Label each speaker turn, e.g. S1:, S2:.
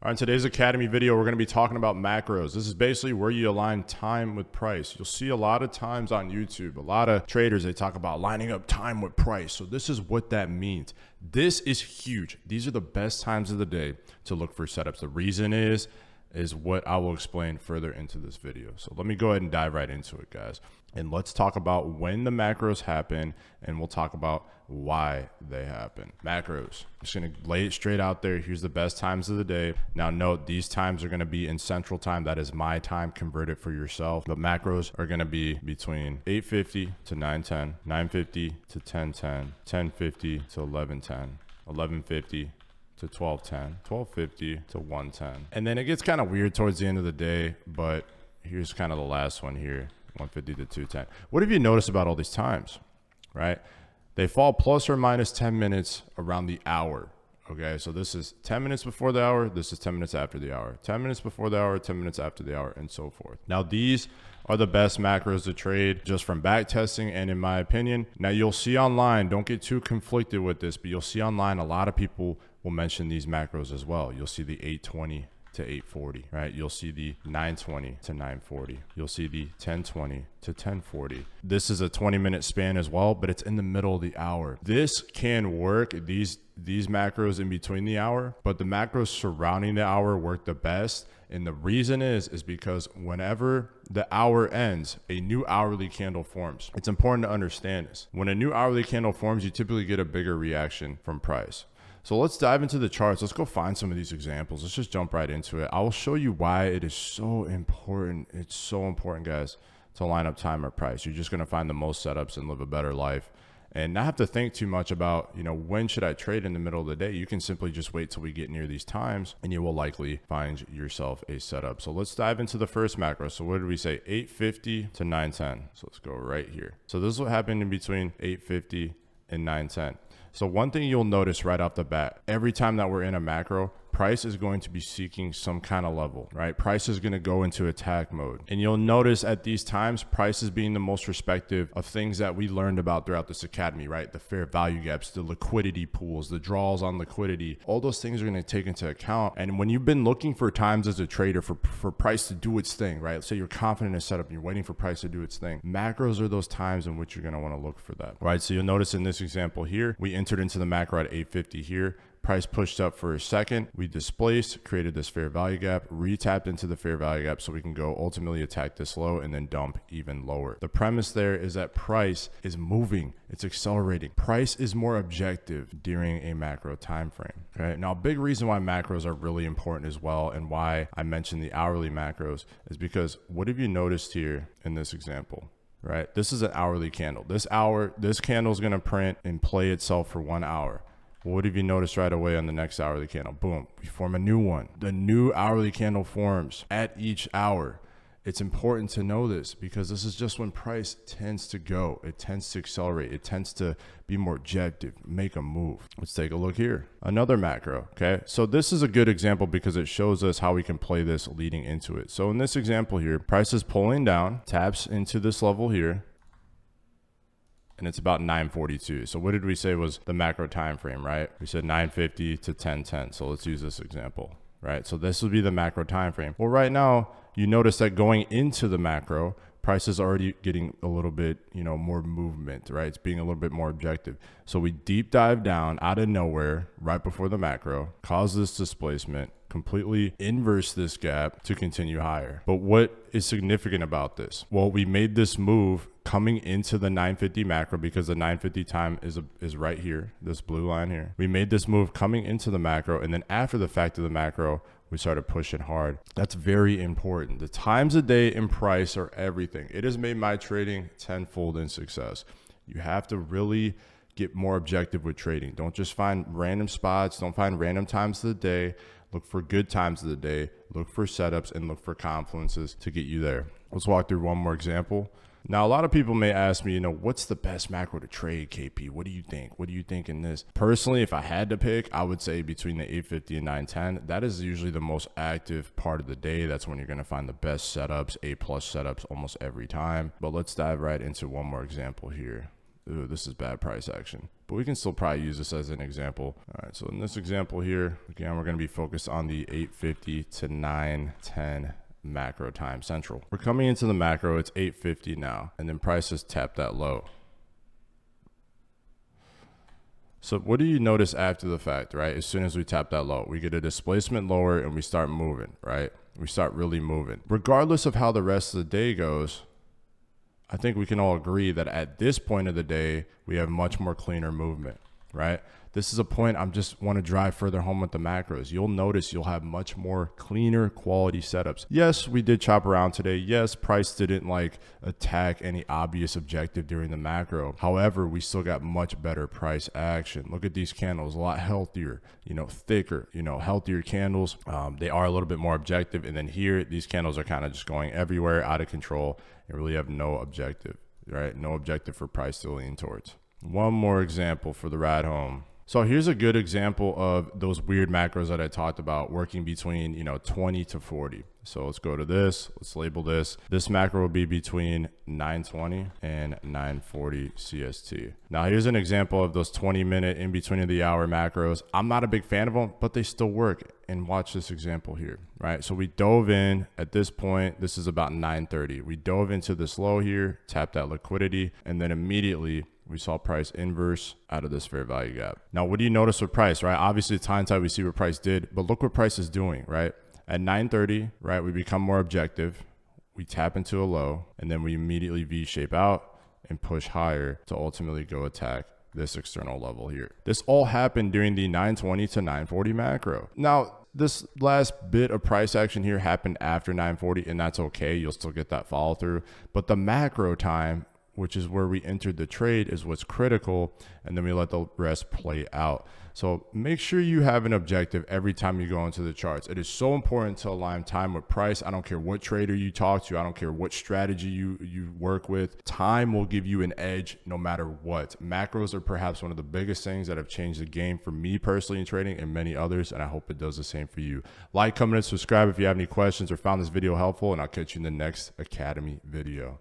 S1: All right, in today's Academy video, we're going to be talking about macros. This is basically where you align time with price. You'll see a lot of times on YouTube, a lot of traders, they talk about lining up time with price. So this is what that means. This is huge. These are the best times of the day to look for setups. The reason is what I will explain further into this video. So let me go ahead and dive right into it, guys. And let's talk about when the macros happen, and we'll talk about why they happen. Macros, I'm just gonna lay it straight out there. Here's the best times of the day. Now note, these times are gonna be in central time. That is my time, convert it for yourself. But macros are gonna be between 8:50 to 9:10, 9:50 to 10:10, 10:50 to 11:10, 11:50 to 12:10, 12:50 to 1:10. And then it gets kind of weird towards the end of the day, but here's kind of the last one here, 1:50 to 2:10. What have you noticed about all these times, right? They fall plus or minus 10 minutes around the hour. Okay, so this is 10 minutes before the hour, this is 10 minutes after the hour, 10 minutes before the hour, 10 minutes after the hour, and so forth. Now, these are the best macros to trade just from back testing and in my opinion. Now, you'll see online, don't get too conflicted with this, but you'll see online a lot of people will mention these macros as well. You'll see the 8:20 to 8:40, right? You'll see the 9:20 to 9:40. You'll see the 10:20 to 10:40. This is a 20-minute span as well, but it's in the middle of the hour. This can work, these macros in between the hour, but the macros surrounding the hour work the best. And the reason is because whenever the hour ends, a new hourly candle forms. It's important to understand this. When a new hourly candle forms, you typically get a bigger reaction from price. So let's dive into the charts. Let's go find some of these examples. Let's just jump right into it. I will show you why it is so important. It's so important, guys, to line up time or price. You're just going to find the most setups and live a better life and not have to think too much about, when should I trade in the middle of the day? You can simply just wait till we get near these times and you will likely find yourself a setup. So let's dive into the first macro. So what did we say? 8:50 to 9:10. So let's go right here. So this is what happened in between 8:50 and 9:10. So one thing you'll notice right off the bat, every time that we're in a macro, price is going to be seeking some kind of level, right? Price is going to go into attack mode. And you'll notice at these times, price is being the most respective of things that we learned about throughout this academy, right? The fair value gaps, the liquidity pools, the draws on liquidity, all those things are going to take into account. And when you've been looking for times as a trader for price to do its thing, right? Let's say you're confident in a setup and you're waiting for price to do its thing. Macros are those times in which you're going to want to look for that, right? So you'll notice in this example here, we entered into the macro at 8:50 here. Price pushed up for a second. We displaced, created this fair value gap, retapped into the fair value gap so we can go ultimately attack this low and then dump even lower. The premise there is that price is moving. It's accelerating. Price is more objective during a macro time frame. Okay. Now, a big reason why macros are really important as well and why I mentioned the hourly macros is because what have you noticed here in this example? Right? This is an hourly candle. This candle is going to print and play itself for 1 hour. What have you noticed right away on the next hourly candle? Boom, we form a new one. The new hourly candle forms at each hour. It's important to know this because this is just when price tends to go. It tends to accelerate. It tends to be more objective, make a move. Let's take a look here. Another macro, okay? So this is a good example because it shows us how we can play this leading into it. So in this example here, price is pulling down, taps into this level here, and it's about 9:42. So what did we say was the macro time frame, right? We said 9:50 to 10:10. So let's use this example, right? So this would be the macro time frame. Well, right now, you notice that going into the macro, price is already getting a little bit, more movement, right? It's being a little bit more objective. So we deep dive down out of nowhere right before the macro, cause this displacement, completely inverse this gap to continue higher. But what is significant about this? Well, we made this move coming into the 950 macro because the 950 time is right here, this blue line here. We made this move coming into the macro, and then after the fact of the macro, we started pushing hard. That's very important. The times of day and price are everything. It has made my trading tenfold in success. You have to really get more objective with trading. Don't just find random spots. Don't find random times of the day. Look for good times of the day. Look for setups and look for confluences to get you there. Let's walk through one more example. Now, a lot of people may ask me, what's the best macro to trade, KP? What do you think? What do you think in this? Personally, if I had to pick, I would say between the 850 and 910. That is usually the most active part of the day. That's when you're going to find the best setups, A+ setups almost every time. But let's dive right into one more example here. ooh, this is bad price action, but we can still probably use this as an example. All right, so in this example here, again, we're going to be focused on the 850 to 910 macro time central. We're coming into the macro, it's 850 now, and then price has tapped that low. So what do you notice after the fact, right? As soon as we tap that low, we get a displacement lower and we start moving, right? We start really moving. Regardless of how the rest of the day goes, I think we can all agree that at this point of the day, we have much more cleaner movement, right? This is a point I just want to drive further home with the macros. You'll notice you'll have much more cleaner quality setups. Yes, we did chop around today. Yes, price didn't like attack any obvious objective during the macro. However, we still got much better price action. Look at these candles, a lot healthier, thicker, healthier candles. They are a little bit more objective. And then here, these candles are kind of just going everywhere, out of control, and really have no objective, right? No objective for price to lean towards. One more example for the ride home. So here's a good example of those weird macros that I talked about working between, 20 to 40. So let's go to this. Let's label this. This macro will be between 920 and 940 CST. Now here's an example of those 20-minute in between of the hour macros. I'm not a big fan of them, but they still work. And watch this example here, right? So we dove in at this point. This is about 930. We dove into this low here, tapped that liquidity, and then immediately we saw price inverse out of this fair value gap. Now, what do you notice with price, right? Obviously, it's hindsight, we see what price did, but look what price is doing, right? At 930, right, we become more objective. We tap into a low, and then we immediately V-shape out and push higher to ultimately go attack this external level here. This all happened during the 920 to 940 macro. Now, this last bit of price action here happened after 940, and that's okay. You'll still get that follow through, but the macro time, which is where we entered the trade, is what's critical, and then we let the rest play out. So make sure you have an objective every time you go into the charts. It is so important to align time with price. I don't care what trader you talk to. I don't care what strategy you work with. Time will give you an edge no matter what. Macros are perhaps one of the biggest things that have changed the game for me personally in trading and many others, and I hope it does the same for you. Like, comment, and subscribe if you have any questions or found this video helpful, and I'll catch you in the next Academy video.